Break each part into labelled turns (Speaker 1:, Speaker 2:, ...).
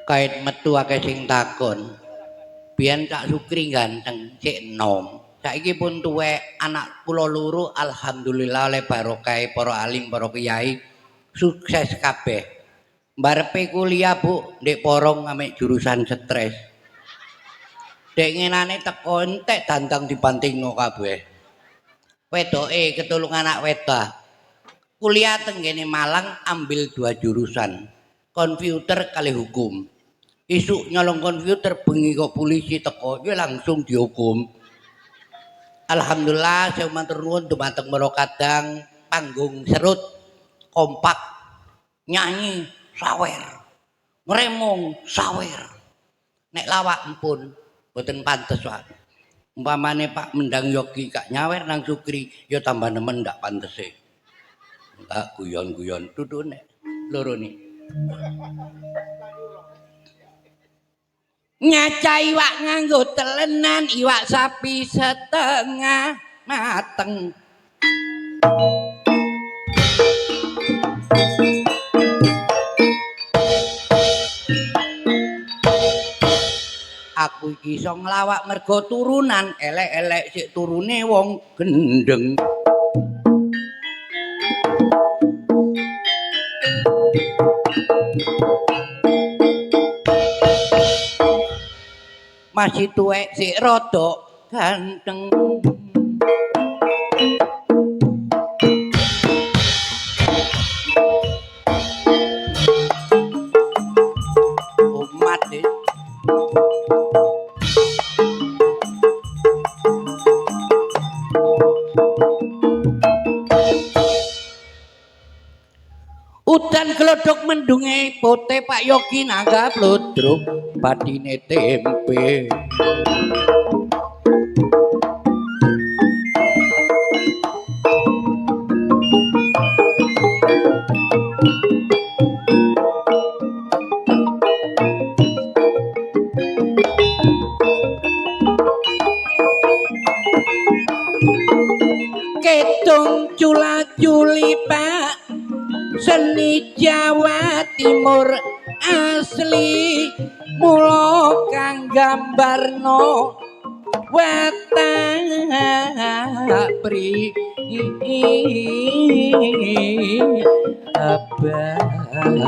Speaker 1: Kait metu akeh sing takon. Biyen Cak Sukri ganteng, cek enom. Saiki pun tuwek, anak kula loro alhamdulillah oleh barokah para alim, para kiai sukses kabeh. Barepe kuliah, Bu, ndek porong ame jurusan stres. Dek ngenane teko entek dandang dibantingno kabeh. Wedoke ketulung anak wedok. Kuliah tenggene Malang ambil 2 jurusan, komputer kali hukum. Isuk nyolong komputer bengi kok polisi teko, ya langsung dihukum. Alhamdulillah saya matur nuwun dumateng para kadang panggung serut kompak nyanyi sawer. Ngremong sawer. Nek lawak empun mboten pantes wae. Umpamane Pak Mendang Yogi gak nyawer nang Sukri ya tambah nemen ndak pantese. Enggak guyon-guyon tutune loro ni. Nyaca iwak nganggo telenan, iwak sapi setengah mateng. Aku iki iso nglawak mergo turunan, elek-elek sik turune wong gendeng. Masih tuwek sik rada ganteng. Umat deh. Udan glodok mendunge pote Pak Yogi nanggap ludruk batine tempe. Ketung cula-culi Pak seni Jawa Timur asli mula kang gambarno watak pri abadi.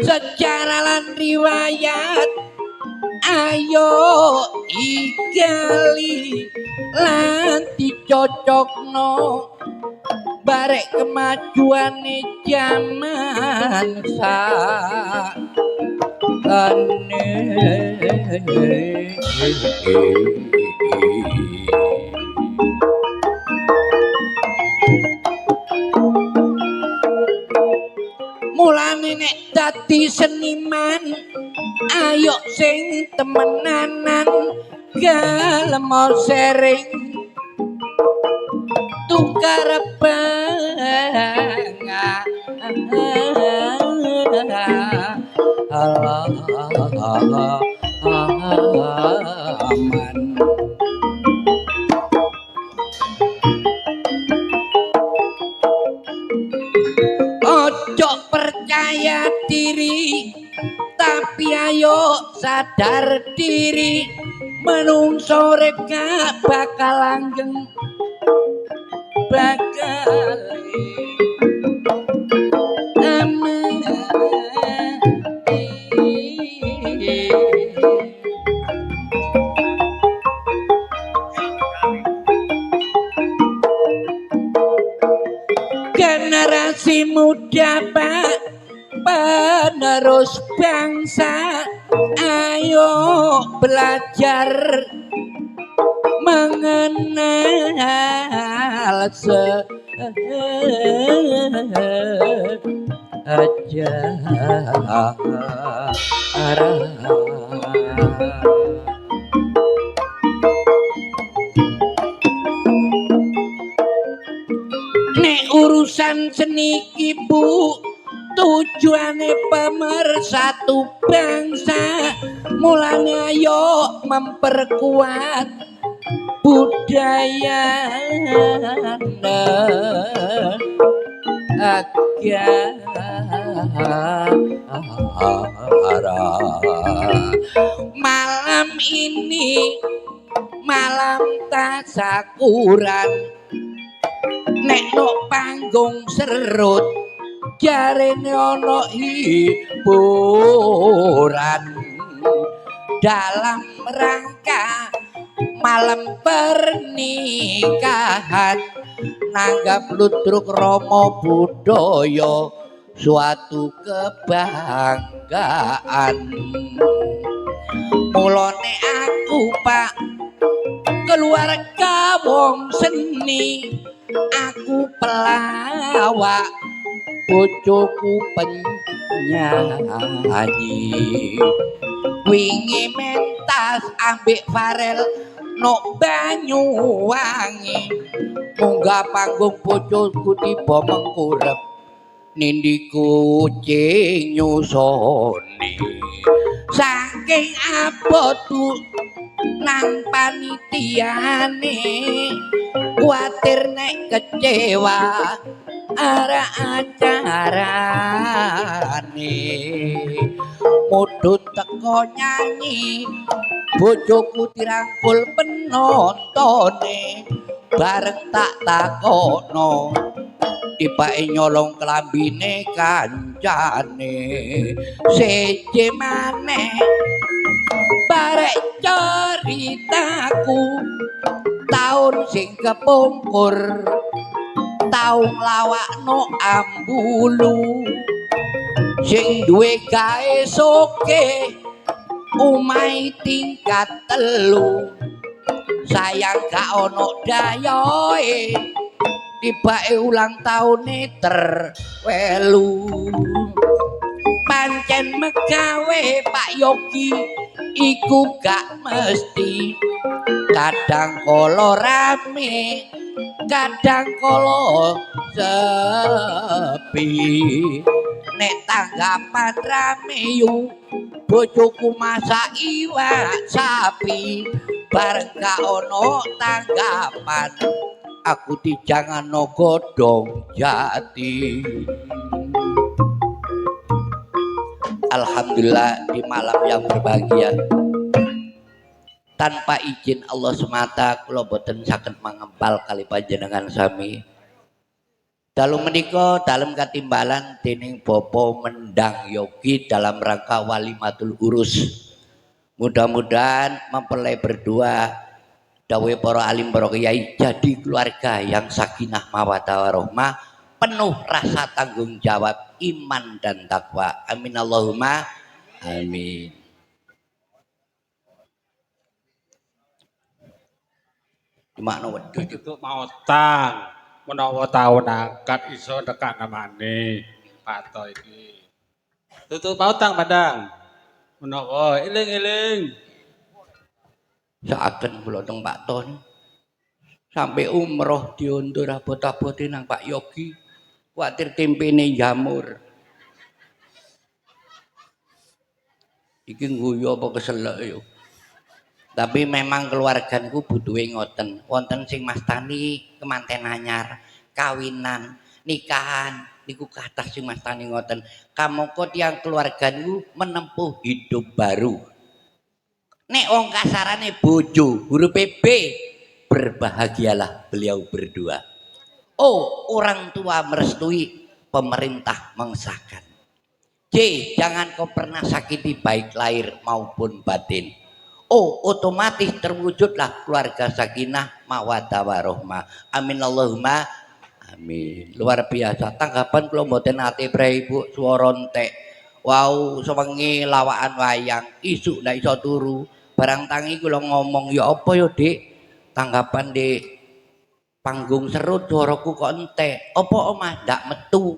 Speaker 1: Sejarah lan riwayat ayo igali lan dicocokno barek kemajuane jaman sakane. Mulane nek dadi seniman ayo sing temenanan gelem sering tukar bangga. Allah aman. Ojo percaya diri tapi ayo sadar diri, menungso rek gak bakal langgeng bakal generasi muda Pak, penerus bangsa, ayo belajar mengenal sejarah. aja nek urusan seniki Bu tujuane pemersatu bangsa mulane ayo memperkuat budaya malam ini malam tasakuran nek no panggung serut jarene ana hiburan dalam rangka malam pernikahan nanggap ludruk Rama budaya suatu kebanggaan mulane aku Pak keluarga wong seni aku pelawak bojoku penyanyi wingi mentas ambek Farel no Banyuwangi munggah panggung bojoku tiba mengkurep nindi kucing nyusoni saking abotu nang panitiane kuatir nek kecewa arah acarane mudhun teko nyanyi bojoku dirangkul penontone bareng tak takono tibake nyolong klambine kancane seje maneh barek ceritaku taun sing kepungkur taun lawakno ambulu sing duwe gawe soke umai tingkat telu sayang gak ono dayoe tibake ulang taune terwelu pancen megawe Pak Yogi iku gak mesti kadang kala rame kadang kala sepi nek tanggapan rame yu bojoku masak iwak sapi bareng gak ono tanggapan aku dijangano godhong jati. Alhamdulillah di malam yang berbahagia tanpa izin Allah semata kula boten saged mangempal kali panjenengan sami dalu menika dalem katimbalan dening Bapa Mendang Yogi dalam rangka walimatul urus mudah-mudahan mempelai berdua dawuh para alim para kiai jadi keluarga yang sakinah mawaddah warahmah penuh rasa tanggung jawab iman dan takwa amin Allahumma amin. Makna wedhus
Speaker 2: untuk mau tang menawa taun angkat iso tekan namane pato iki tutup mau tang padang menawa eling-eling
Speaker 1: saken kula teng Pak Ton sampai umroh diundur abot-abote nang Pak Yogi kuwatir tempene jamur iki ngguyu apa keselek yo tapi memang keluarganku butuhe ngoten wonten sing mastani kemanten anyar kawinan nikahan niku kathah sing mastani ngoten kamangka tiyang keluarganku menempuh hidup baru nek wong kasarane bojo huruf B berbahagialah beliau berdua oh orang tua merestui pemerintah mengesahkan J jangan kau pernah sakiti baik lahir maupun batin oh otomatis terwujudlah keluarga sakinah mawaddah warahmah amin Allahumma amin luar biasa tanggapan kula mboten ate pre Ibu swara entek wow sewengi lawakan wayang isuk ndak iso turu barang tangi kula ngomong ya apa ya Dik tanggapan Dik panggung serut suaraku kok entek. Apa Mas ndak metu?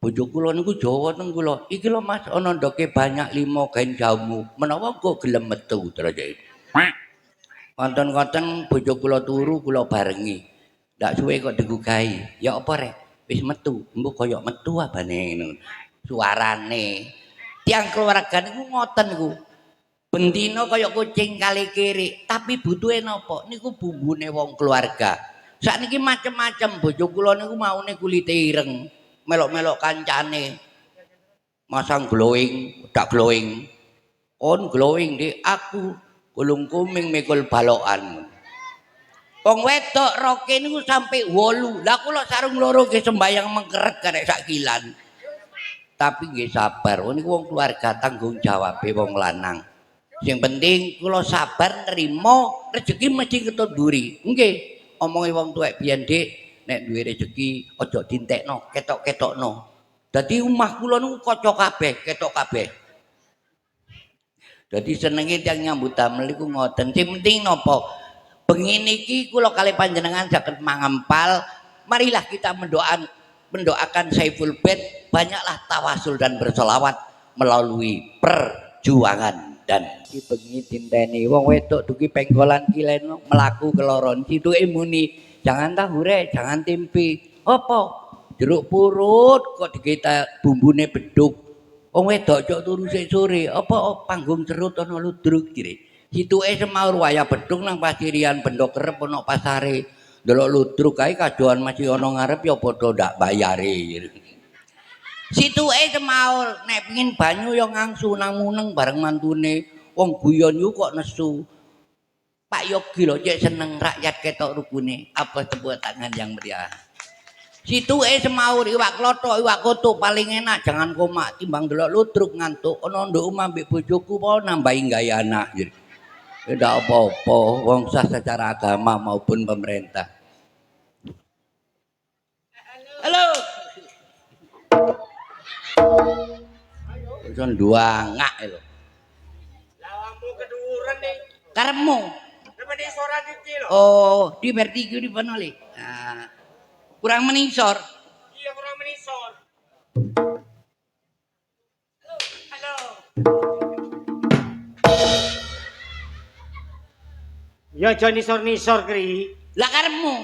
Speaker 1: Bojo kula niku Jawa teng kula. Iki lho Mas ana ndoke banyak limo gaen jamu. Menawa kok gelem metu terus ya. Wonten-wonten bojo kula turu kula barengi. Ndak suwe kok digugahi. Ya apa rek? Wis metu. Mbok kaya metu abane ngono. Suarane. Tiang keluarga niku ngoten niku. Bendina kaya kucing kali kiri, tapi butuhe napa? Niku bumbune wong keluarga. Sakniki macem-macem bojo kula niku maune kulite ireng, melok-melok kancane. Masang glowing, dak glowing. On glowing Dik, aku gulung kuming mikul balokan. Wong wedok roke niku sampai 8. Lah kula sarung loro ge sembayang mengkeret karek sak kilan. Tapi nggih sabar, niku wong keluarga tanggung jawabe wong lanang. Sing penting kula sabar nrimo rezeki mesti ketut mburi. Nggih, omonge wong tuwek biyen Dik, nek duwe rezeki aja dintekno, ketok-ketokno. Dadi omah kula niku kaca kabeh, ketok kabeh. Dadi senenge tiyang nyambut damel iku ngoten. Sing penting napa? Bengi niki kula kali panjenengan saged mangempal, marilah kita mendoakan Saiful Bait, banyaklah tawasul dan bersolawat melalui perjuangan dan bengi tinteni wong wedok duki penggolan kilen melaku keloron situke muni jangan tahu rek jangan tempe apa jeruk purut kok dikita bumbune beduk wong wedok cok turu sik sore apa panggung serut ana ludruk jire situke semaur wayah beduk nang pasirian bendok kerep ana pasare delok ludruk kae kajoan masih ana ngarep ya padha ndak bayare situke semaur nek pengin banyu ya ngangsu nang muneng bareng mantune wong guyon yu kok nesu Pak Yogi lho cek seneng rakyat ketok rukune apa tepuk tangan yang meriah situke semaur iwak klothok iwak kotuk paling enak jangan komak timbang delok ludruk ngantuk ana nduk omah mbek bojoku po nambahi gawe anak jadi tidak apa-apa wong sah secara agama maupun pemerintah halo Son dua ngak lho karepmu oh di vertigo di panoli nah, kurang menisor
Speaker 3: iya kurang menisor halo ya aja nisor-nisor kri
Speaker 1: lah karepmu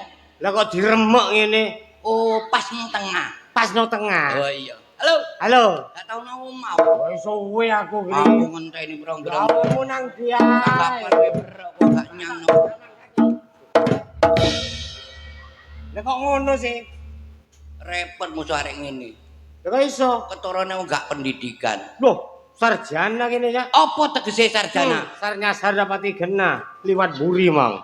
Speaker 3: lah kok diremek ngene
Speaker 1: oh pas nang tengah
Speaker 3: pas no tengah
Speaker 1: oh iya halo
Speaker 3: halo
Speaker 1: gak tau nang omah
Speaker 3: wis suwe aku kri
Speaker 1: aku ngenteni brong-brong
Speaker 3: kamu nang dia
Speaker 1: kapan we berok kok gak nyang no.
Speaker 3: Lah kok ngono sih
Speaker 1: Repot musuh arek ngene.
Speaker 3: lah kok iso
Speaker 1: Keturune gak pendidikan.
Speaker 3: loh sarjana kene ya
Speaker 1: Apa tegese sarjana?
Speaker 3: sarnyasar dapati gena liwat buri mang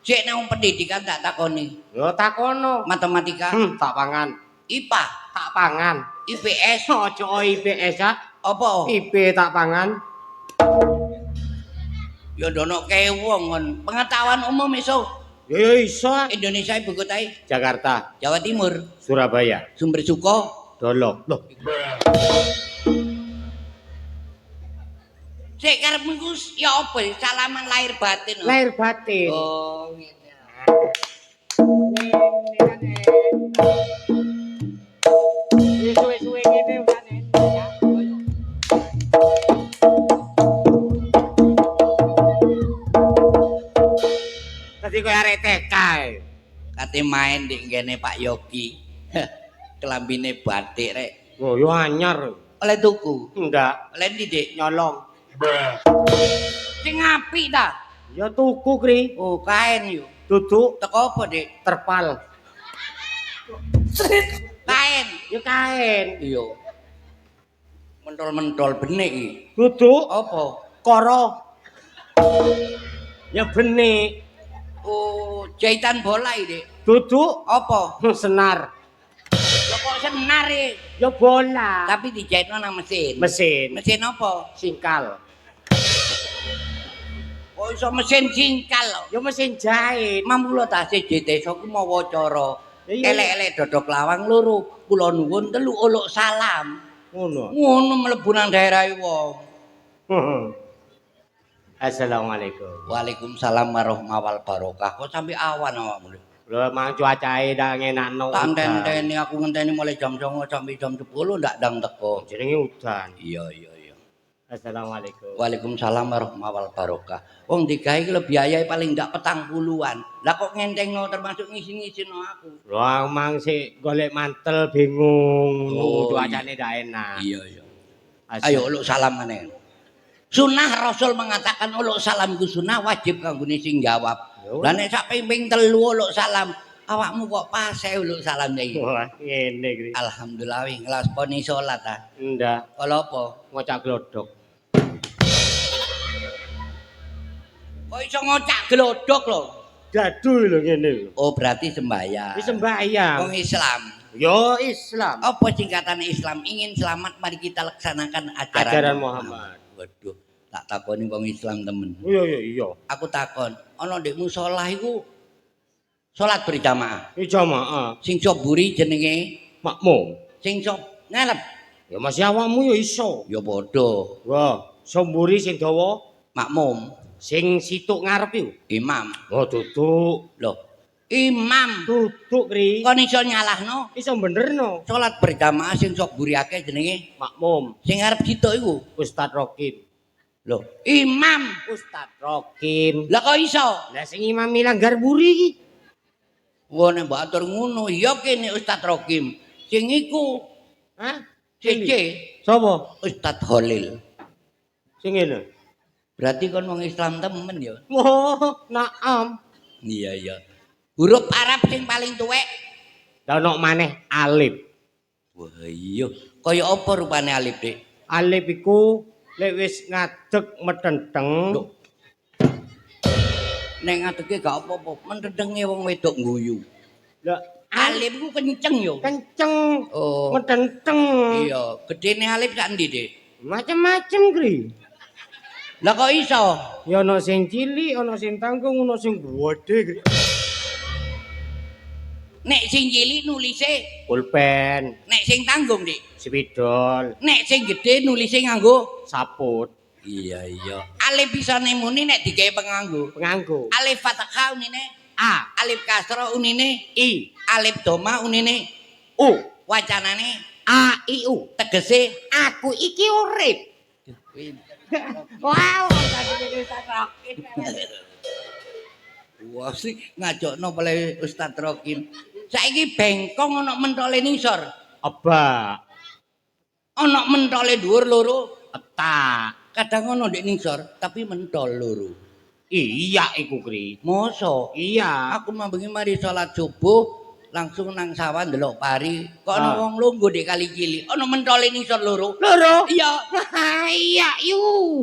Speaker 1: Sik nang pendidikan tak takoni.
Speaker 3: yo takono
Speaker 1: Matematika,
Speaker 3: tak pangan
Speaker 1: IPA,
Speaker 3: tak pangan
Speaker 1: IPS,
Speaker 3: ojo IPS ya
Speaker 1: apa?
Speaker 3: IP tak pangan
Speaker 1: Ya ndono kae wong kon. Pengetahuan umum iso.
Speaker 3: yo iso
Speaker 1: Indonesia ibu kotae
Speaker 3: Jakarta
Speaker 1: Jawa Timur,
Speaker 3: Surabaya
Speaker 1: Sumber Suko,
Speaker 3: Dolok loh
Speaker 1: sik karepmu iku ya apa? Salaman lahir batin.
Speaker 3: lahir batin
Speaker 1: Oh, ngene.
Speaker 3: suwe-suwe ngene udah enak ya tadi kowe arek TK
Speaker 1: Kate main di ngene Pak Yogi. Kelambine batik rek.
Speaker 3: oh yo anyar
Speaker 1: Oleh tuku.
Speaker 3: enggak
Speaker 1: Oleh ndi, Dik?
Speaker 3: nyolong
Speaker 1: Sing apik ta?
Speaker 3: ya tuku kri
Speaker 1: Oh, kain yo.
Speaker 3: duduk
Speaker 1: Teko apa, Dik?
Speaker 3: terpal
Speaker 1: Kain.
Speaker 3: ya kain
Speaker 1: Iya. Mentol-mentol benik iki.
Speaker 3: duduk
Speaker 1: Apa?
Speaker 3: koro ya benik
Speaker 1: Oh, jahitan bola iki, Dik.
Speaker 3: duduk
Speaker 1: Apa?
Speaker 3: senar
Speaker 1: Lah kok senar iki?
Speaker 3: ya bola
Speaker 1: Tapi dijahitno nang mesin.
Speaker 3: mesin
Speaker 1: Mesin apa?
Speaker 3: singkal
Speaker 1: Oh, iso mesin singkal lho.
Speaker 3: ya mesin jahit
Speaker 1: Mamula ta siji desa ku mawa cara.
Speaker 3: Iya.
Speaker 1: Elek-elek dodok lawang loro, kula nuwun telu uluk salam.
Speaker 3: ngono
Speaker 1: Ngono mlebu nang daerah wong.
Speaker 3: Assalamualaikum
Speaker 1: Waalaikumsalam warahmatullahi wabarakatuh. Kok sampe awan awakmu lho.
Speaker 3: Lho mang cuacae ndak ngenakno.
Speaker 1: Tak ngenteni aku ngenteni mulai jam 09.00 sampai jam 10 ndak ndang teko.
Speaker 3: Jenenge udan.
Speaker 1: Iya iya iya.
Speaker 3: Assalamualaikum.
Speaker 1: Waalaikumsalam warahmatullahi wabarakatuh. Wong digawe ki lho biayae paling ndak 40-an. Lah kok ngentengno termasuk ngisi-ngisino aku.
Speaker 3: Lho mang sik golek mantel bingung.
Speaker 1: Oh,
Speaker 3: Cuacane ndak enak.
Speaker 1: Iya iya. Ayo uluk salam maneh. Sunah Rasul mengatakan uluk salam ku sunah wajib kanggone sing jawab. Lah nek sak ping 3 uluk salam, awakmu kok paseh uluk salam iki.
Speaker 3: Wah, ngene iki.
Speaker 1: Alhamdulillah wis nglakoni salat ta.
Speaker 3: Ndak,
Speaker 1: Kalau apa?
Speaker 3: ngocak glodok.
Speaker 1: Kok iso ngocak glodok lho?
Speaker 3: Jadul lho ngene lho.
Speaker 1: Oh berarti sembahyang.
Speaker 3: Wis sembahyang.
Speaker 1: Wong Islam.
Speaker 3: Yo Islam.
Speaker 1: Apa singkatan Islam? Ingin selamat mari kita laksanakan ajaran,
Speaker 3: Ajaran Muhammad.
Speaker 1: Waduh, tak takoni wong Islam temen.
Speaker 3: Iya iya iya.
Speaker 1: Aku takon, ana ndek musala iku salat berjamaah.
Speaker 3: Iki jamaah
Speaker 1: Sing sok buri jenenge,
Speaker 3: makmum.
Speaker 1: sing sok ngalep
Speaker 3: Ya masih awakmu ya iso.
Speaker 1: ya padha.
Speaker 3: Wah, somburi sing dawa,
Speaker 1: Makmum,
Speaker 3: sing situk ngarep iku.
Speaker 1: imam.
Speaker 3: Oh, duduk.
Speaker 1: Loh, imam
Speaker 3: Duduk, Kri.
Speaker 1: kon iso nyalahno
Speaker 3: Iso benerno.
Speaker 1: salat berjamaah sing sok buri akeh jenenge
Speaker 3: Makmum
Speaker 1: sing arep situk iku.
Speaker 3: Ustaz Rokim.
Speaker 1: Loh, imam.
Speaker 3: Ustaz Rokim.
Speaker 1: Lah kok iso?
Speaker 3: Lah sing imam langgar buri iki.
Speaker 1: Wone mbok atur ngono, ya kene Ustaz Rokim. Sing iku
Speaker 3: Hah?
Speaker 1: CC
Speaker 3: Sapa?
Speaker 1: Ustaz Holil.
Speaker 3: Sing ngene.
Speaker 1: Berarti kon wong Islam temen ya.
Speaker 3: Oh, naam.
Speaker 1: Iya iya. Huruf Arab sing paling tuwek.
Speaker 3: Lah ono maneh alif.
Speaker 1: Wah iya. Kaya apa rupane alif, Dik?
Speaker 3: Alif iku lek wis ngadeg metenteng.
Speaker 1: Loh. Nek ngadege gak apa-apa, mentedenge wong wedok ngguyu.
Speaker 3: Lah
Speaker 1: Alif ku kenceng yo.
Speaker 3: kenceng.
Speaker 1: Oh.
Speaker 3: Metenteng.
Speaker 1: Iya, gedene alif sak ndi, Dik?
Speaker 3: Macem-macem, Kri.
Speaker 1: Lah kok iso?
Speaker 3: Ya ana sing cilik, ana sing tanggung, ana sing gedhe, Kri.
Speaker 1: Nek sing cilik nulise,
Speaker 3: Pulpen,
Speaker 1: nek sing tanggung, Dik.
Speaker 3: spidol,
Speaker 1: Nek sing gedhe nulise nganggo
Speaker 3: saput,
Speaker 1: iya iya. Alif bisa nemuni nek digawe penganggo.
Speaker 3: penganggo.
Speaker 1: Alif fathah unine
Speaker 3: A,
Speaker 1: alif kasra unine
Speaker 3: I,
Speaker 1: alif doma unine
Speaker 3: U,
Speaker 1: wacanane
Speaker 3: A, I, U.
Speaker 1: tegese
Speaker 3: Aku iki urip. Wow,
Speaker 1: wah sih ngajokno pale Ustaz Rokim. Saiki bengkong ana mentole nisor,
Speaker 3: Aba,
Speaker 1: ana mentole dhuwur loro,
Speaker 3: etak.
Speaker 1: kadang ana ndek nisor tapi mentol loro.
Speaker 3: Iya iku, Kri.
Speaker 1: Mosok
Speaker 3: Iya.
Speaker 1: aku mambengi mari salat subuh langsung nang sawah ndelok pari kok ana
Speaker 3: Ah.
Speaker 1: wong lungguh ndek kali cilik ana mentole nisor loro.
Speaker 3: Loro.
Speaker 1: Iya.
Speaker 3: Iya, yu.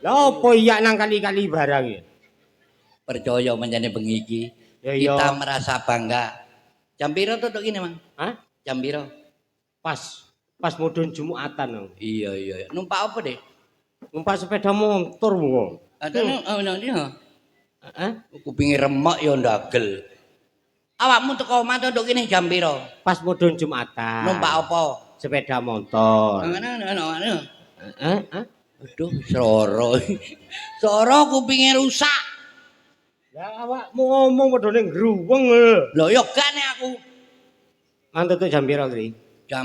Speaker 3: Lah opo iya nang kali-kali barang ya?
Speaker 1: Percaya menjane bengi iki
Speaker 3: Ya iya.
Speaker 1: kita merasa bangga. Jam piro tutuk kene, Mang?
Speaker 3: Hah?
Speaker 1: Jam piro?
Speaker 3: Pas mudhun Jumatan.
Speaker 1: Iya iya. Numpak apa, Dek?
Speaker 3: Numpak sepeda motor wong.
Speaker 1: Ada
Speaker 3: Hah?
Speaker 1: kupinge remek ya ndagel. Awakmu teko omah tutuk kene jam piro?
Speaker 3: Pas mudhun Jumatan.
Speaker 1: Numpak apa?
Speaker 3: Sepeda motor.
Speaker 1: Ngono.
Speaker 3: Hah?
Speaker 1: Aduh, soro. Soro kupinge rusak.
Speaker 3: Lah awakmu ngomong padane ngruweng lho.
Speaker 1: Lho ya gane aku
Speaker 3: Mantuk jam piro, Kri?
Speaker 1: jam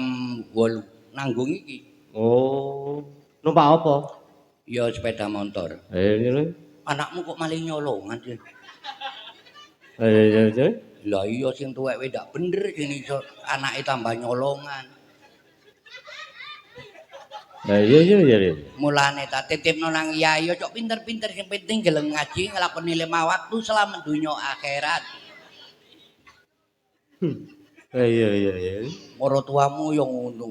Speaker 1: 8 nanggung iki.
Speaker 3: Oh. Numpak apa?
Speaker 1: Ya sepeda motor.
Speaker 3: Ngene.
Speaker 1: Anakmu kok malah nyolongan sih.
Speaker 3: Eh.
Speaker 1: Lah iya sing tuwek wis ndak bener sing iso anake tambah nyolongan.
Speaker 3: Iya.
Speaker 1: Mulane tak titipno nang Yai cok pinter-pinter sing penting gelem ngaji nglakoni 5 waktu selama dunya akhirat.
Speaker 3: Iya.
Speaker 1: Para tuamu yo ngono.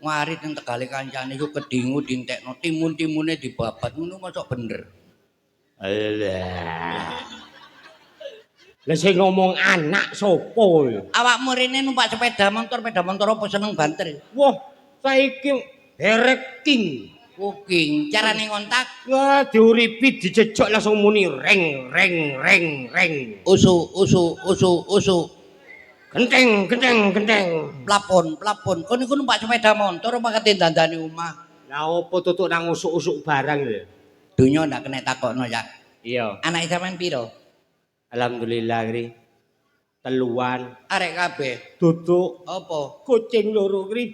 Speaker 1: Ngarit ning tegale kancane iku kedingu dintekno timun-timune dibabat ngono mosok bener.
Speaker 3: Alah. Lah sing ngomong anak sapa ya?
Speaker 1: Awakmu rene numpak sepeda motor apa seneng banter?
Speaker 3: Wah, saiki derek king.
Speaker 1: Cooking, carane ngontak
Speaker 3: Wah, diuripi dijejok langsung muni reng.
Speaker 1: usu.
Speaker 3: Genteng.
Speaker 1: Plapon. Kon niku numpak sepeda motor apa kate dandani omah?
Speaker 3: Lah opo tutuk nang usuk-usuk barang lho?
Speaker 1: Dunya ndak kena takokno ya.
Speaker 3: Iya.
Speaker 1: Anake sampean piro?
Speaker 3: Alhamdulillah Kri. Teluan
Speaker 1: Arek kabeh.
Speaker 3: duduk
Speaker 1: Apa?
Speaker 3: kucing loro Kri.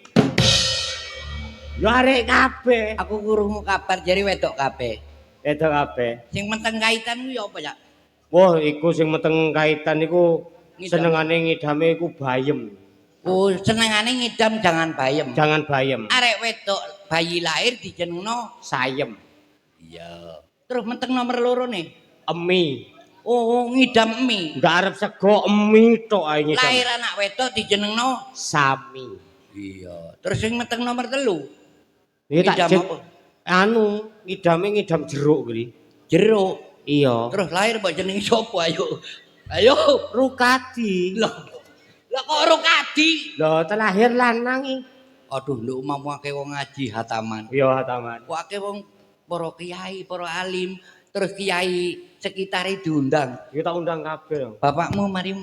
Speaker 3: Yo arek kabeh.
Speaker 1: Aku krungu kabar jare wedok kabeh.
Speaker 3: Itu kabeh.
Speaker 1: Sing menteng kaitan kuwi apa ya?
Speaker 3: Wah, iku sing meteng kaitan iku
Speaker 1: Ngidam.
Speaker 3: senengane ngidame iku bayem.
Speaker 1: Oh, senengane ngidam jangan bayem.
Speaker 3: Jangan bayem,
Speaker 1: Arek wedok bayi lahir dijenengno.
Speaker 3: sayem,
Speaker 1: Iya. Terus menteng nomor loro nih.
Speaker 3: emi.
Speaker 1: Oh, ngidam mie.
Speaker 3: Ndak arep sego emi tok ae ngidam.
Speaker 1: Lahir anak wedok dijenengno.
Speaker 3: Sami.
Speaker 1: Iya. Terus sing menteng nomor 3.
Speaker 3: Iki tak
Speaker 1: Ngidam
Speaker 3: jet.
Speaker 1: apa?
Speaker 3: Anu, ngidame ngidam jeruk Kri.
Speaker 1: Jeruk.
Speaker 3: Iya.
Speaker 1: Terus lahir mbok jenenge sapa ayo? Ayo.
Speaker 3: Rukadi.
Speaker 1: Loh. Lah kok Rukadi?
Speaker 3: Lho, terlahir lanang iki.
Speaker 1: Aduh, nduk umamu akeh wong ngaji hataman.
Speaker 3: Iya, hataman.
Speaker 1: Kok akeh wong para kiai, para alim, terus kiai sekitare diundang.
Speaker 3: Iki tak undang kabeh.
Speaker 1: Bapakmu mari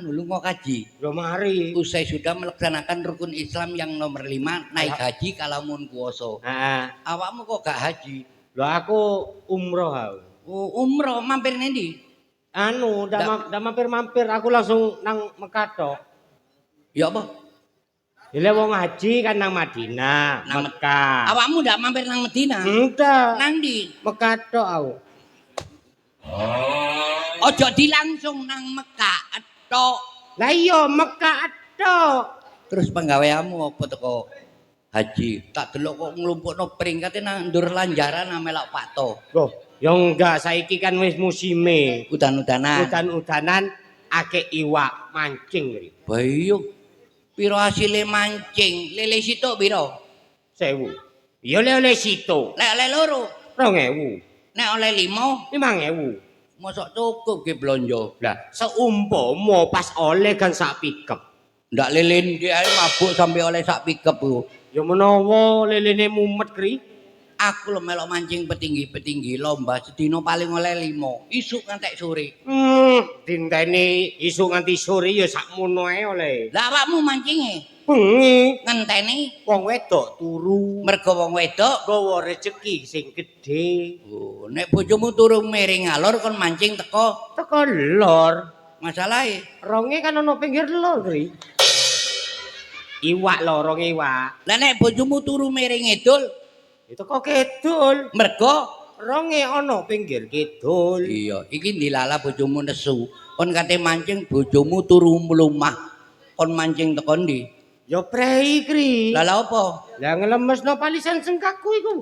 Speaker 1: lunga kaji.
Speaker 3: Lho mari.
Speaker 1: Usai sudah melaksanakan rukun Islam yang nomor 5, naik haji kalamun kuwasa.
Speaker 3: Heeh.
Speaker 1: Awakmu kok gak haji?
Speaker 3: Lho aku umroh aku.
Speaker 1: Oh, umroh mampir nendi?
Speaker 3: Anu, ndak mampir-mampir, aku langsung nang Mekah tok.
Speaker 1: Ya apa?
Speaker 3: Ile wong haji kan nang Madinah,
Speaker 1: Nang
Speaker 3: Mekah.
Speaker 1: Awakmu ndak mampir nang Medina?
Speaker 3: Enggak.
Speaker 1: Nang ndi?
Speaker 3: Mekah tok aku.
Speaker 1: Ojo di langsung nang Mekah tok.
Speaker 3: Lah iya Mekah tok.
Speaker 1: Terus penggaweanmu apa teko haji? Tak delok kok nglumpukno peringkate nang ndur lanjaran nang melok pato.
Speaker 3: Loh, ya enggak saiki kan wis musime.
Speaker 1: Udan-udanan.
Speaker 3: Udan-udanan akeh iwak mancing Kri.
Speaker 1: Bayu. Piro hasile mancing? Lele sitok piro?
Speaker 3: 1000. Ya oleh situ.
Speaker 1: Lek oleh loro.
Speaker 3: 2000.
Speaker 1: Nek oleh 5,
Speaker 3: 5000.
Speaker 1: mosok cukup ge blonjo.
Speaker 3: Lah, seumpama pas oleh kan sak pickup.
Speaker 1: Ndak lelen ki ae mabuk sampai oleh sak pickup ku.
Speaker 3: Ya menawa lelene mumet Kri.
Speaker 1: Aku lho melok mancing petinggi-petinggi lomba sedina paling oleh 5. Isuk ngantek sore.
Speaker 3: Dinteni isuk nganti sore ya sakmono ae oleh.
Speaker 1: Lah awakmu mancinge
Speaker 3: Bengi
Speaker 1: ngenteni
Speaker 3: wong wedok turu
Speaker 1: mergo wong wedok.
Speaker 3: gawa rejeki sing gedhe.
Speaker 1: Oh, nek bojomu turu miring alor kon mancing teko
Speaker 3: Teko lor.
Speaker 1: masalahe.
Speaker 3: Ronge kan ana pinggir lor, Kri. Iwak lho, rong iwak.
Speaker 1: Lah nek bojomu turu miring ngidul
Speaker 3: Itu kok kidul.
Speaker 1: mergo
Speaker 3: Ronge ana pinggir kidul.
Speaker 1: iya, iki dilala bojomu nesu. Kon kate mancing bojomu turu mlumah. Kon mancing teko ndi?
Speaker 3: Ya prei, Kri.
Speaker 1: Lah lha apa?
Speaker 3: Lah ngelemesno palisan sengkaku iku.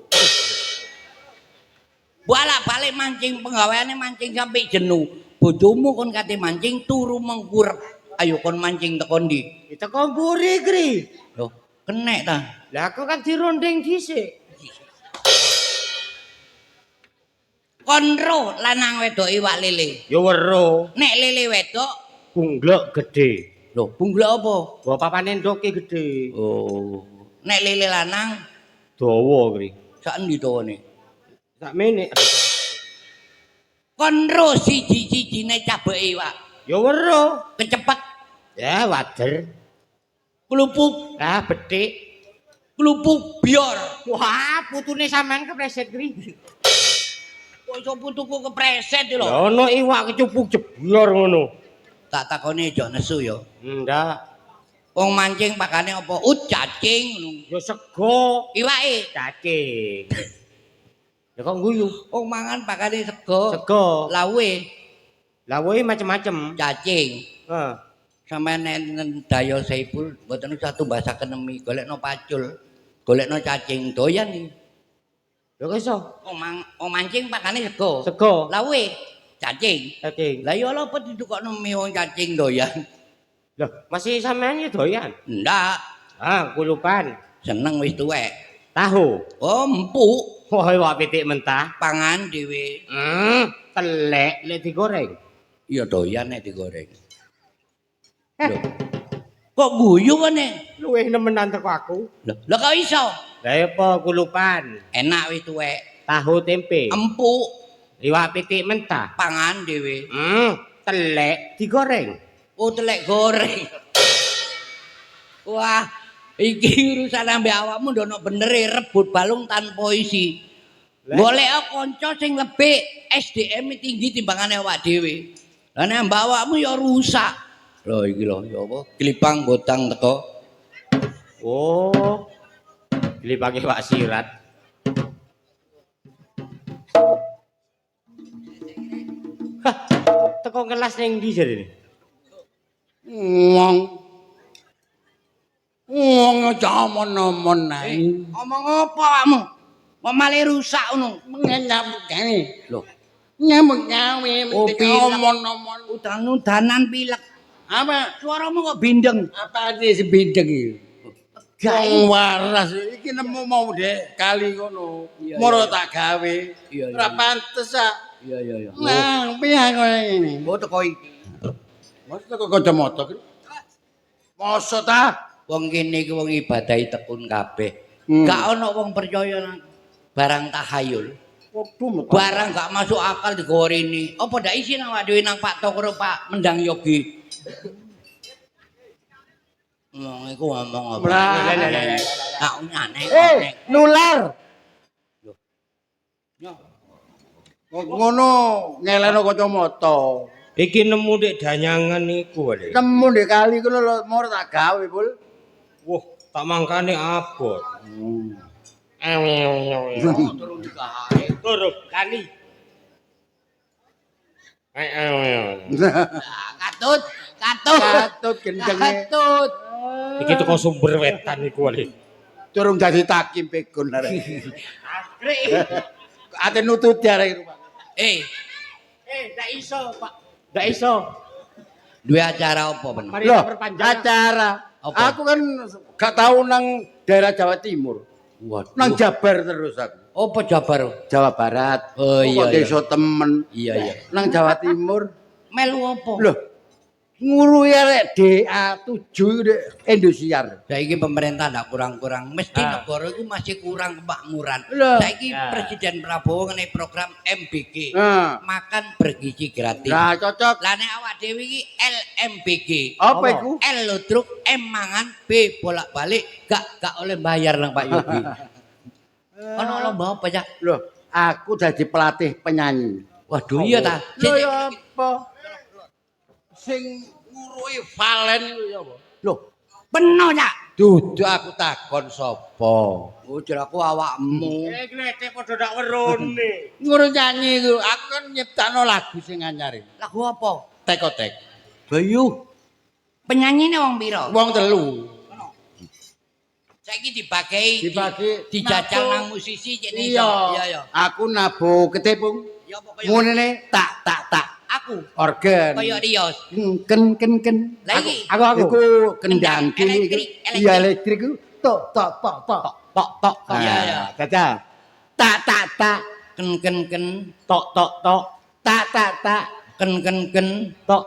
Speaker 1: Bolak-balik mancing penggaweane mancing sampai jenuh. Bojomu kon kate mancing turu mengkurep. Ayo kon mancing teko ndi?
Speaker 3: Itu kok mburi, Kri.
Speaker 1: Loh, kenek ta?
Speaker 3: Lah aku kan dirondeng dhisik.
Speaker 1: Kon ro lanang wedok iwak lele.
Speaker 3: Ya weruh.
Speaker 1: Nek lele wedok,
Speaker 3: Bunglek gede.
Speaker 1: lho bunglek apa?
Speaker 3: Bawa papane ndoke gede.
Speaker 1: Oh. Nek lele lanang
Speaker 3: Dawa, Kri.
Speaker 1: sak endi dawane?
Speaker 3: Sak mene.
Speaker 1: Kon ro siji-sijine cabeke iwak.
Speaker 3: Ya weruh.
Speaker 1: Kecepet,
Speaker 3: Ya wader.
Speaker 1: klupuk,
Speaker 3: Ah betik.
Speaker 1: klupuk bior.
Speaker 3: Wah, putune sampean kepreset, Kri.
Speaker 1: Kok iso putuku kepreset lho.
Speaker 3: Lah ono iwak kecupuk jeblor ngono.
Speaker 1: Tak takoni aja nesu ya.
Speaker 3: Ndak.
Speaker 1: Wong mancing pakane apa? Cacing ngono.
Speaker 3: Ya sego.
Speaker 1: Iwake
Speaker 3: Cacing. Ya kok guyu.
Speaker 1: wong mangan pakane sego.
Speaker 3: Sego.
Speaker 1: Lawe
Speaker 3: Lah woe macem-macem.
Speaker 1: cacing.
Speaker 3: Heeh.
Speaker 1: Sampeyan enten daya Saipul mboten usah tumbasaken nemi, golekno pacul, golekno cacing doyan iki.
Speaker 3: Ya kok iso?
Speaker 1: Wong mancing pakane sego.
Speaker 3: Sego.
Speaker 1: Lawe cacing.
Speaker 3: Cacing.
Speaker 1: Lah ya apa didukokno mie wong cacing doyan?
Speaker 3: Loh, masih sampean ya doyan?
Speaker 1: Ndak,
Speaker 3: Ah, kulupan.
Speaker 1: seneng wis tuwek.
Speaker 3: Tahu.
Speaker 1: Oh, empuk,
Speaker 3: Wah, iwak pitik mentah.
Speaker 1: pangan dhewe.
Speaker 3: Telek lek digoreng.
Speaker 1: Ya doyan nek digoreng. Lho. Kok guyu kene?
Speaker 3: Luwih nemenan teko aku.
Speaker 1: Lah kok iso?
Speaker 3: Lah apa kulupan?
Speaker 1: Enak wis tuwek.
Speaker 3: Tahu tempe.
Speaker 1: Empuk,
Speaker 3: Iwak pitik mentah.
Speaker 1: pangan dhewe.
Speaker 3: Telek digoreng.
Speaker 1: Oh, telek goreng. Wah, iki urusan ambek awakmu ndono bener rebut balung tanpa isi. Golek kanca sing lebih SDM tinggi timbangane awak dhewe. Lah nek mbawakmu ya rusak. Lho iki lho ya apa? Glipang botang teko.
Speaker 3: Oh. Dilipangi Pak Sirat. Hah, teko kelas ning ndi jarene?
Speaker 4: Wong aja omon-omon ae.
Speaker 1: Ngomong apa awakmu? Kok malah rusak ngono?
Speaker 4: Nyambut gawe.
Speaker 1: Lho,
Speaker 4: Nyambut gawe
Speaker 1: Oh,
Speaker 4: mesti
Speaker 1: pilek.
Speaker 4: omon-omon.
Speaker 1: udan-udanan pilek.
Speaker 4: Apa?
Speaker 1: Suaramu kok bindeng.
Speaker 4: Apa sih sebendeng iki? Wong waras iki nemu mau dek kali ngono.
Speaker 1: Iya,
Speaker 4: Moro
Speaker 1: iya.
Speaker 4: tak gawe.
Speaker 1: Iya, iya.
Speaker 4: Ora pantes ah.
Speaker 1: Iya iya iya.
Speaker 4: Nah, piye koyo ngene?
Speaker 1: Oh teko iki.
Speaker 4: Mas kok kacamata ki. Mosok ta?
Speaker 1: Wong kene iki wong ibadahi tekun kabeh.
Speaker 4: Hmm.
Speaker 1: Gak ana wong percaya nang barang tahayul.
Speaker 4: Waduh,
Speaker 1: Barang gak masuk akal digoreni. Apa ndak isin awak dhewe nang Pak Tokro Pak Mendang Yogi. Wong iku ngomong apa?
Speaker 4: Lah,
Speaker 1: Gak aneh.
Speaker 4: nular. Kok ngono ngeleno kacamata.
Speaker 3: Iki nemu ndek danyangan niku wae.
Speaker 4: Nemu ndek kali ku lho moro tak gawe, Bul.
Speaker 3: Wah, tak mangkane abot.
Speaker 1: Turun digawe.
Speaker 3: Loro kali.
Speaker 1: Katut, katut.
Speaker 4: Katut gendenge.
Speaker 1: Katut.
Speaker 3: Iki teko sumber wetan niku wae.
Speaker 4: Durung dadi takim pegon arek. Ate nututi arek rumah.
Speaker 3: Ndak iso, Pak. Ndak iso.
Speaker 1: Duwe acara apa bener?
Speaker 3: Mari
Speaker 4: Loh,
Speaker 3: perpanjang.
Speaker 4: acara.
Speaker 1: Apa?
Speaker 4: Aku kan gak tahu nang daerah Jawa Timur.
Speaker 1: Waduh.
Speaker 4: Nang Jabar terus aku.
Speaker 1: Apa Jabar?
Speaker 4: Jawa Barat.
Speaker 1: Oh, iya,
Speaker 4: Kok
Speaker 1: iya.
Speaker 4: desa temen.
Speaker 1: Iya iya.
Speaker 4: Nang Jawa Timur.
Speaker 1: Melu apa?
Speaker 4: Loh, ngurui arek DA7 dek Indosiar.
Speaker 1: Saiki pemerintah ndak kurang-kurang, mesti negara itu masih kurang kemakmuran.
Speaker 4: Loh.
Speaker 1: Saiki Presiden Prabowo ngenai program MBG.
Speaker 4: Nah,
Speaker 1: Makan bergizi gratis.
Speaker 4: nah cocok.
Speaker 1: Lah nek awak dhewe iki LMBG.
Speaker 4: Apa iku?
Speaker 1: L ludruk, M mangan, B bolak-balik, gak oleh bayar nang Pak Yogi. Ono lomba apa ya?
Speaker 4: Loh, aku jadi pelatih penyanyi.
Speaker 1: Waduh iya ta.
Speaker 4: Loh ya apa? Sing ngurui Valen ku ya apa?
Speaker 1: Loh, peno ya.
Speaker 4: Dudu aku takon sapa?
Speaker 1: Oh, jar aku awakmu.
Speaker 3: Glete padha ndak werone.
Speaker 4: Ngurus nyanyi ku, aku kan nyiptakno lagu sing anyar.
Speaker 1: Lagu apa?
Speaker 4: Tek-tek.
Speaker 1: Bayu. Penyanyine wong pira?
Speaker 4: Wong telu.
Speaker 1: Saiki dibagi dijajal nang musisi cek iso.
Speaker 4: Iya.
Speaker 1: Iya ya.
Speaker 4: Aku nabuh ketepung.
Speaker 1: Ya apa kaya
Speaker 4: Munene tak.
Speaker 1: aku
Speaker 4: Organ.
Speaker 1: kaya Rios.
Speaker 4: Ken.
Speaker 1: Lah iki
Speaker 3: Aku.
Speaker 4: Iku kendang kini iku.
Speaker 1: Elektrik.
Speaker 4: Iya elektrik ku. Tok.
Speaker 1: Tok. Iya ya.
Speaker 4: Caca. Tak.
Speaker 1: Ken.
Speaker 3: Tok.
Speaker 4: Tak.
Speaker 1: Ken.
Speaker 3: Tok.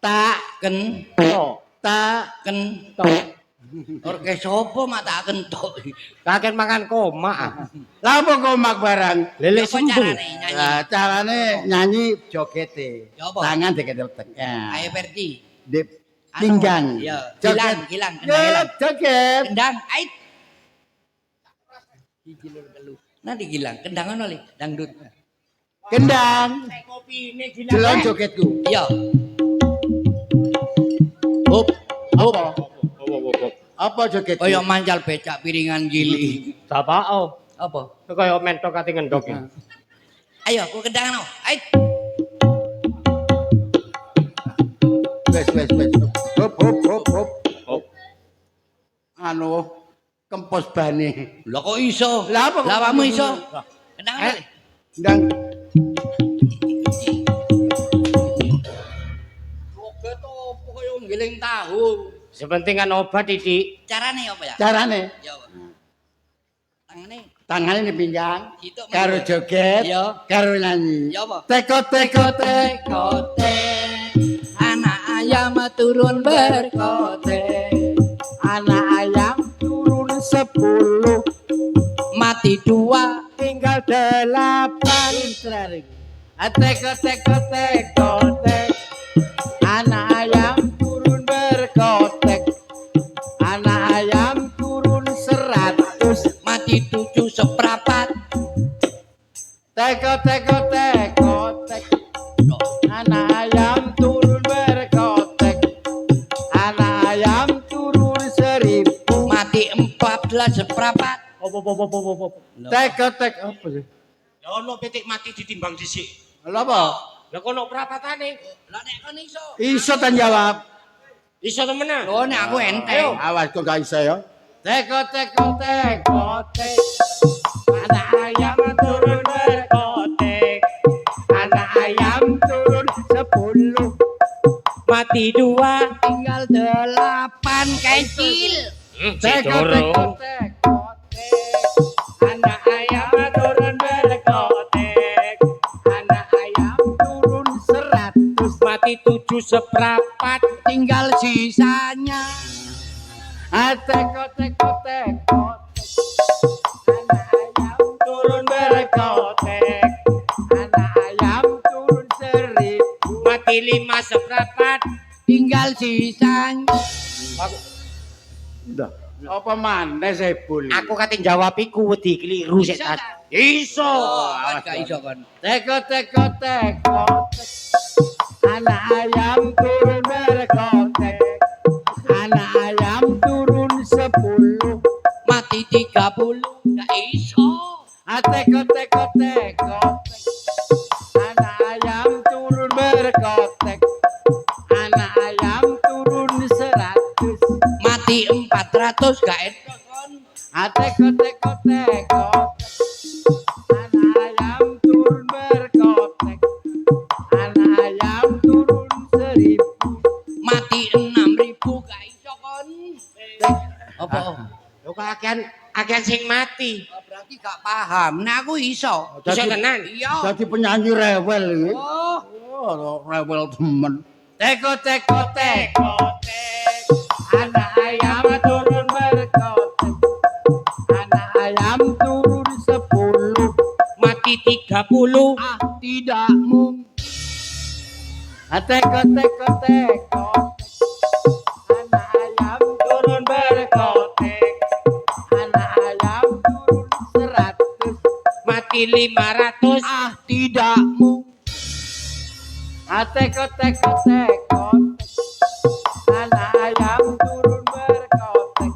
Speaker 4: Tak.
Speaker 1: Ken.
Speaker 3: Tok.
Speaker 4: Tak.
Speaker 1: Ken.
Speaker 3: Tok.
Speaker 1: Orkes sapa mak tak kentok.
Speaker 3: Kakek makan koma.
Speaker 4: Lah apa komak barang?
Speaker 3: Lele
Speaker 1: Apa
Speaker 3: sembung.
Speaker 1: carane nyanyi?
Speaker 4: Nah, carane nyanyi jogete.
Speaker 1: Ya apa?
Speaker 4: Tangan diketel tengah.
Speaker 1: Ayo Perti.
Speaker 4: Di pinggang.
Speaker 1: Iya,
Speaker 4: Joget.
Speaker 1: gilang,
Speaker 4: Ya, joget.
Speaker 1: Kendang, ait. Nanti gilang, kendang ono le, dangdut.
Speaker 4: Kendang.
Speaker 3: Kopi ini
Speaker 4: Delon jogetku.
Speaker 1: Iya. Hop,
Speaker 4: Apa? Apa jogetku?
Speaker 1: kaya mancal becak piringan gili.
Speaker 3: Sapao.
Speaker 1: Apa?
Speaker 3: Kaya mentok ati ngendok.
Speaker 1: Ayo, ku kendang no. Ait.
Speaker 4: Wes. Hop. Anu kempos bane.
Speaker 1: Lah kok iso?
Speaker 4: Lah apa kok
Speaker 1: Lah awakmu
Speaker 4: iso?
Speaker 1: iso? Kendang ono le.
Speaker 4: Ndang.
Speaker 1: Joget opo kaya ngiling tahu.
Speaker 3: Sepentingan obat Didik.
Speaker 1: Carane apa ya?
Speaker 4: Carane
Speaker 1: Ya. Tangane
Speaker 4: tangane di pinggang.
Speaker 1: Situk, Mas.
Speaker 4: Karo joget.
Speaker 1: Iya.
Speaker 4: Karo nyanyi.
Speaker 1: Ya apa?
Speaker 4: Teko.
Speaker 1: Berkote, anak ayam turun berkote,
Speaker 4: Anak ayam turun 10.
Speaker 1: mati 2,
Speaker 4: Tinggal 8. Teko. Anak ayam turun berkotek. Anak ayam turun 100.
Speaker 1: mati 7 seprapat.
Speaker 4: Teko. Anak ayam
Speaker 3: Apa.
Speaker 4: Tek apa sih?
Speaker 3: Ya ono pitik mati ditimbang dhisik.
Speaker 4: Lha apa?
Speaker 3: Lah kono prapatane.
Speaker 1: Lah nek kon iso.
Speaker 4: Iso tan jawab.
Speaker 3: Iso temenan.
Speaker 1: Lho nek aku enteng.
Speaker 4: Awas kok gak iso ya. Tek.
Speaker 3: Anak ayam turun berkotek. Anak ayam turun 10. Mati 2.
Speaker 1: Tinggal 8 kecil.
Speaker 3: Tek. Anak ayam turun berkotek. Anak ayam turun 100. Mati 7 seprapat.
Speaker 1: Tinggal sisanya.
Speaker 3: Tek. Anak ayam turun berkotek. Anak ayam turun 1000. Mati 5 seprapat.
Speaker 1: Tinggal sisanya.
Speaker 4: Udah. Apa maneh sebul?
Speaker 3: Aku kate jawab iku wedi keliru sik. Iso.
Speaker 1: Awas gak iso kon.
Speaker 3: Tek. Anak ayam turun berkotek. Anak ayam turun 10.
Speaker 1: Mati 30 gak iso.
Speaker 3: Tek. Anak ayam turun berkotek. Anak ayam turun 100.
Speaker 1: Mati 400 gak enak kon.
Speaker 3: Tek. Anak ayam turun berkotek. Anak ayam turun 1000.
Speaker 1: Mati 6000 gak iso kon. Apa?
Speaker 3: Lho kok akean sing mati.
Speaker 1: Oh, berarti gak paham. Nah aku iso.
Speaker 3: Iso tenan.
Speaker 1: Iya.
Speaker 4: Dadi penyanyi rewel iki.
Speaker 1: Oh,
Speaker 4: Oh, rewel temen.
Speaker 3: Tek. Anak ayam turun berkotek. Anak ayam turun 10. Mati 30.
Speaker 1: ah tidak mungkin.
Speaker 3: Tek. Anak ayam turun berkotek. Anak ayam turun 100. Mati 500.
Speaker 1: Ah tidak mungkin.
Speaker 3: Tek. Anak ayam turun berkotek.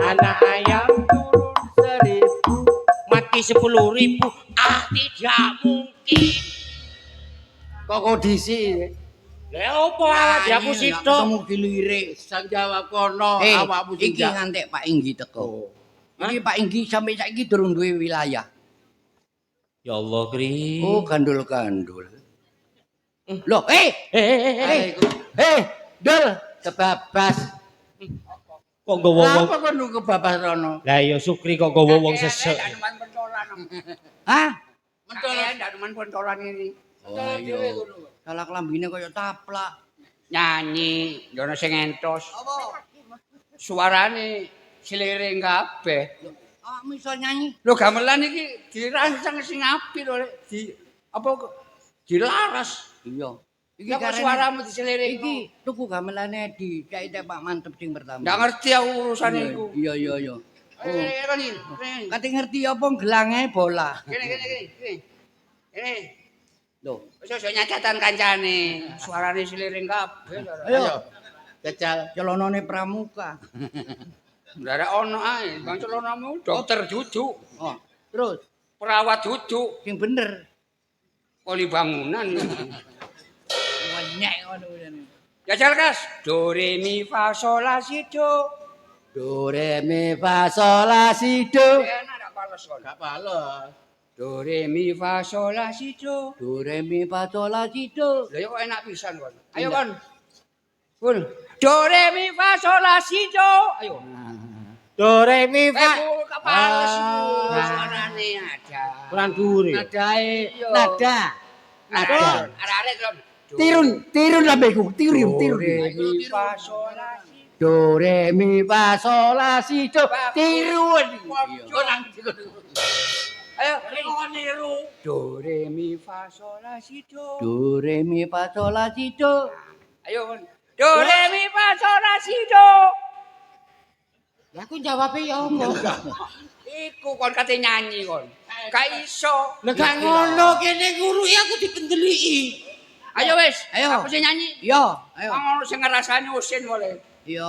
Speaker 3: Anak ayam turun 1000. Mati 10.000. Ah tidak mungkin.
Speaker 4: Kok disi?
Speaker 3: Lah opo awak aku sitok.
Speaker 1: Ketemu lirik.
Speaker 4: Sang jawab kono, awakmu sing
Speaker 1: Iki ngantek Pak Inggi teko. Iki Pak Inggi sampai saiki durung duwe wilayah.
Speaker 3: Ya Allah, Kri.
Speaker 1: Oh, gandul-gandul. Loh,
Speaker 4: Dul, kebabas.
Speaker 3: Kok nggawa wong.
Speaker 4: Apa kon nu kebabas rono?
Speaker 3: Lah ya Sukri kok nggawa wong sesek.
Speaker 1: Hah?
Speaker 5: Mentolan daneman pentolan ini.
Speaker 1: Oh, iya. Salah kelambine kaya taplak.
Speaker 5: Nyanyi, ndono sing entos.
Speaker 1: Apa?
Speaker 5: Suarane sliring kabeh.
Speaker 1: Awakmu iso nyanyi?
Speaker 5: Lho gamelan iki dirancang sing apik lho, Lek. Dilaras.
Speaker 1: Iya.
Speaker 5: Iki kok suaramu diseliring.
Speaker 1: Iki tuku gamelane di Cak Pak Mantep sing pertama.
Speaker 5: Ndak ngerti aku urusane iku.
Speaker 1: Iya.
Speaker 5: Kene.
Speaker 1: Kate ngerti apa gelange bola.
Speaker 5: Kene. Kene.
Speaker 1: Loh,
Speaker 5: Wis aja nyacatan kancane. Suarane sliring kabeh.
Speaker 4: Ayo. Jajal.
Speaker 1: celonone pramuka.
Speaker 5: Ndak ono ae, Bang celonamu dokter jujuk,
Speaker 1: Oh, terus
Speaker 5: perawat jujuk,
Speaker 1: sing bener.
Speaker 5: poli bangunan.
Speaker 1: Wenyek ngono jane.
Speaker 5: Jajal Kas, do re mi fa sol la si do.
Speaker 4: Do re mi fa sol la si do.
Speaker 5: Enak ndak pales kon.
Speaker 4: Gak pales.
Speaker 5: Do re mi fa sol la si do.
Speaker 1: Do re mi fa sol la si do.
Speaker 5: Lah ya kok enak pisan kon. Ayo kon. Kun. Do re mi fa sol la si do. Ayo.
Speaker 3: Do re mi fa.
Speaker 5: Bu kapales bu. Suarane ada.
Speaker 3: Kurang dhuwur.
Speaker 4: Nadae,
Speaker 5: Iya.
Speaker 4: nada.
Speaker 5: Nada. Arek-arek kon.
Speaker 4: Tirun lambeku, tirun.
Speaker 5: Do re mi fa sol la si do.
Speaker 4: Do re mi fa sol la si do. Tirun.
Speaker 5: Kurang. Ayo, kon niru. Do re mi fa sol la si do.
Speaker 1: Do re mi fa sol la si do.
Speaker 5: Ayo kon. Do re mi fa sol la si do.
Speaker 3: Lah aku jawabe ya apa?
Speaker 5: Iku kon kate nyanyi kon. Gak iso.
Speaker 3: Lah gak ngono kene guru aku dipendeliki.
Speaker 5: Ayo wis,
Speaker 1: Ayo.
Speaker 5: aku sing nyanyi.
Speaker 1: Yo, ayo.
Speaker 5: Wong ono sing ngrasani usin boleh.
Speaker 1: Yo,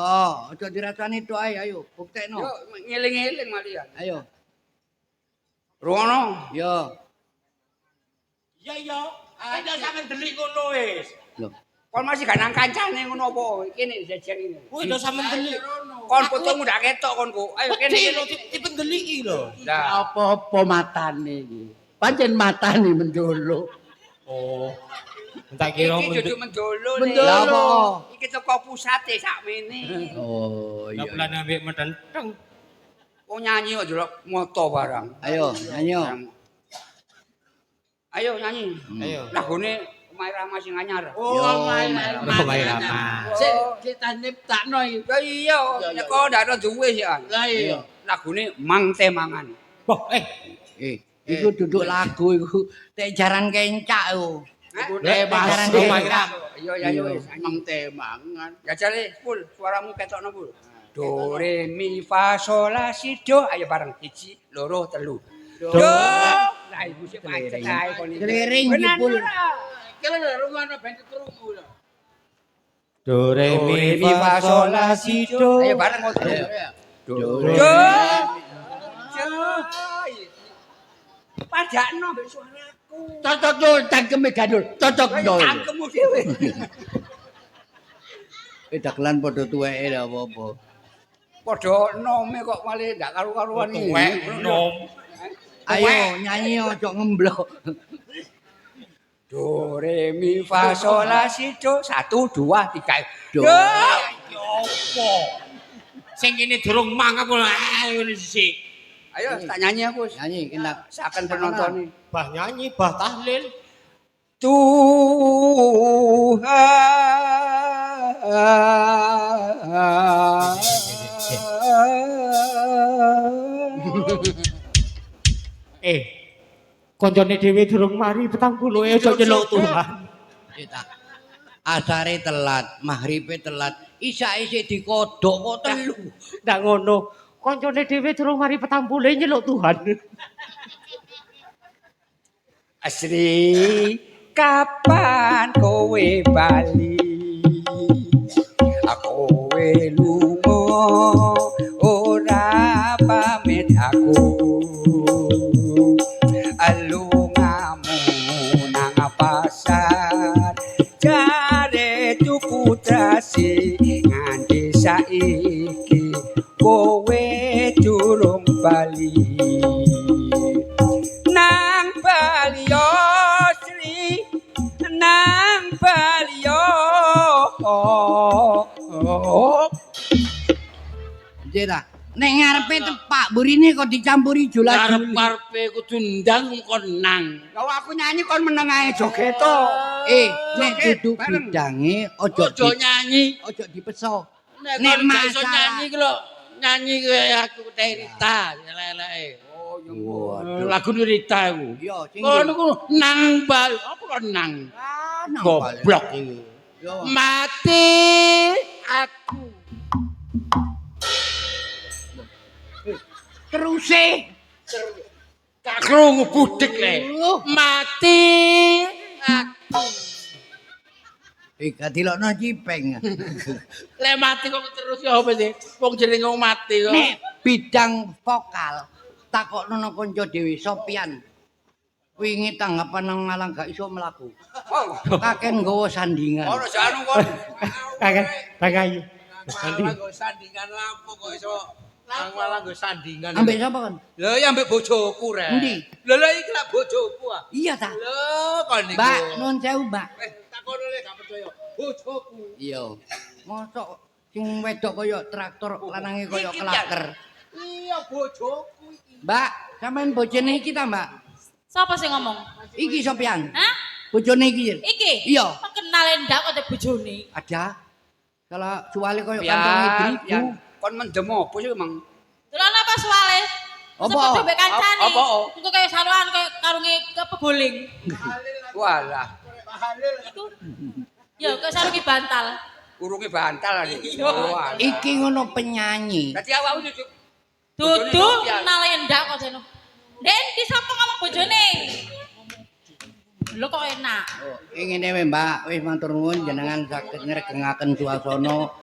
Speaker 1: aja dirasani tok ae, ayo. Buktekno.
Speaker 5: Yo ngeling-eling malian.
Speaker 1: Ayo.
Speaker 5: Rungono.
Speaker 1: Yo.
Speaker 3: Ya ya, ada sampean delik ngono wis.
Speaker 1: Lho.
Speaker 5: Kon masih gak nang kancane ngono apa? Kene jajar ini.
Speaker 3: Kuwi do sampean delik.
Speaker 5: Kon fotomu ndak ketok konku. Ayo kene kene.
Speaker 3: Dipendelik iki lho.
Speaker 5: Lah,
Speaker 4: Apa-apa matane iki. Pancen matane mendolo.
Speaker 3: Oh. Tak kira
Speaker 5: iki duduk mendolo.
Speaker 4: Mendolo.
Speaker 5: Le.
Speaker 1: Lah apa?
Speaker 5: Iki teko pusate sakmene.
Speaker 1: Oh
Speaker 3: Lah
Speaker 1: iya.
Speaker 3: bulan ambek medenteng.
Speaker 5: Kok nyanyi kok delok moto barang.
Speaker 1: Ayo nyanyi. yo.
Speaker 5: Ayo nyanyi.
Speaker 3: Ayo.
Speaker 5: Lagune Umay Rama sing anyar.
Speaker 3: Oh, main
Speaker 2: Rama.
Speaker 4: Sik kita nyiptakno iki.
Speaker 5: Ya iya, nek kok ndak ada duwe sih an.
Speaker 4: Lah iya.
Speaker 5: Lagune Mang Temangan.
Speaker 3: Wah,
Speaker 1: Iku duduk lagu iku tek jaran kencak iku.
Speaker 4: Nek
Speaker 1: Jaran
Speaker 4: masuk
Speaker 1: kencak.
Speaker 5: Iya ya ya wis.
Speaker 4: Mang temangan.
Speaker 5: Ya jare, Pul, suaramu ketokno, Pul. Do re mi fa sol la si do. Ayo bareng 1 2 3. Do. Lah iku sik pancet ae kon iki.
Speaker 1: Keliring iki, Pul.
Speaker 4: Kira rungono ben krungu lho.
Speaker 3: do re
Speaker 5: Mi fa sol la si do. Ayo bareng kok.
Speaker 1: Do.
Speaker 5: Do. Padakno mbek suaraku.
Speaker 4: Cocok dul cangkeme gandul. Cocok dul.
Speaker 5: Cangkemmu dhewe.
Speaker 1: Dagelan padha tuweke lha apa-apa.
Speaker 5: Padha nome kok malah ndak karu-karuan iki.
Speaker 3: tuwek nom.
Speaker 1: Ayo nyanyi aja ngemblok.
Speaker 5: Do re mi fa sol la si do 1 2 3.
Speaker 1: Do.
Speaker 3: Opo? Sing kene durung mang apa ayo sik.
Speaker 5: Ayo tak nyanyi aku.
Speaker 1: Nyanyi kena
Speaker 5: Saken penonton ini.
Speaker 3: Bah nyanyi, bah tahlil.
Speaker 5: Tuhan.
Speaker 3: Koncone dhewe durung mari petang puluh aja nyeluk Tuhan.
Speaker 1: kita. Asare telat, maghribe telat, isya isih dikodhok kok telu.
Speaker 3: Ndak ngono. Koncone dhewe durung mari petang puluh nyeluk Tuhan.
Speaker 5: Asri, kapan kowe bali? Kowe lunga ora pamit aku. Alungamu nang pasar, jare tuku trasi nganti saiki kowe durung bali. Nang Bali yo Sri, nang Bali yo.
Speaker 1: Jera, nek ngarepe tepak burine kok dicampuri jola-joli.
Speaker 4: Arep-arepe kudu ndang kon nang.
Speaker 5: Kalau aku nyanyi kon meneng ae joget to.
Speaker 1: Nek duduk
Speaker 5: bareng.
Speaker 1: bidange aja
Speaker 4: Ojo nyanyi.
Speaker 1: aja dipeso.
Speaker 4: Nek
Speaker 1: Nek
Speaker 4: kon gak iso
Speaker 1: masalah-
Speaker 4: nyanyi ki lho. Nyanyi kaya aku Rita, elek-eleke.
Speaker 1: Waduh.
Speaker 4: Lagu Rita iku.
Speaker 1: Yo sing
Speaker 4: Kon niku nang bal, apa kon nang? Goblok iki.
Speaker 1: Yo.
Speaker 4: Mati aku.
Speaker 1: Teruse.
Speaker 4: Gak krungu budek le. Mati aku.
Speaker 1: Gak dilokno cipeng.
Speaker 4: Le mati kok terus ya apa sih? Wong jenenge wong mati kok.
Speaker 1: Nek bidang vokal takokno nang kanca dhewe Sopian. Wingi tanggapan nang Malang gak iso mlaku.
Speaker 5: Oh,
Speaker 1: Kakek nggawa sandingan.
Speaker 5: ora janu kon.
Speaker 3: Kakek, kakek.
Speaker 4: Malah nggo sandingan lapo kok iso nang malah nggo sandingan.
Speaker 1: Ambek sapa kan?
Speaker 5: Lho ya ambek bojoku rek.
Speaker 1: Endi?
Speaker 5: Lho lho iki lak bojoku ah.
Speaker 1: Iya ta?
Speaker 5: Lho kon niku.
Speaker 1: Mbak, nuwun sewu, Mbak.
Speaker 5: Takono le gak percaya. Bojoku.
Speaker 1: Iya. Mosok sing wedok kaya traktor, lanange kaya klaker.
Speaker 5: Iya bojoku iki.
Speaker 1: Mbak, sampean bojone iki ta, Mbak?
Speaker 6: Sapa sing ngomong?
Speaker 1: Iki Sopian.
Speaker 6: Hah?
Speaker 1: Bojone iki.
Speaker 6: Iki?
Speaker 1: Iya.
Speaker 6: Kok kenal ndak kok bojone?
Speaker 1: Ada. Kalau suwale kaya
Speaker 5: Ya,
Speaker 1: kantonge
Speaker 5: ya.
Speaker 1: dribu.
Speaker 5: Kon mendem apa sih emang?
Speaker 6: Delon apa soale?
Speaker 1: Apa?
Speaker 6: Sepeda mbek kancane.
Speaker 5: Apa?
Speaker 6: Engko kaya saruan kaya karunge kepeboling.
Speaker 5: Walah,
Speaker 6: Iku. Ya, kaya sarunge bantal.
Speaker 5: urunge bantal iki.
Speaker 6: Iya.
Speaker 5: Walah.
Speaker 1: Iki ngono penyanyi.
Speaker 5: Dadi awakmu nyucuk.
Speaker 6: Dudu kenal ndak kok jeno. Den, ki sapa ngomong bojone? Lho kok enak.
Speaker 1: Ngene wae, Mbak, wis matur nuwun jenengan saged ngregengaken suasana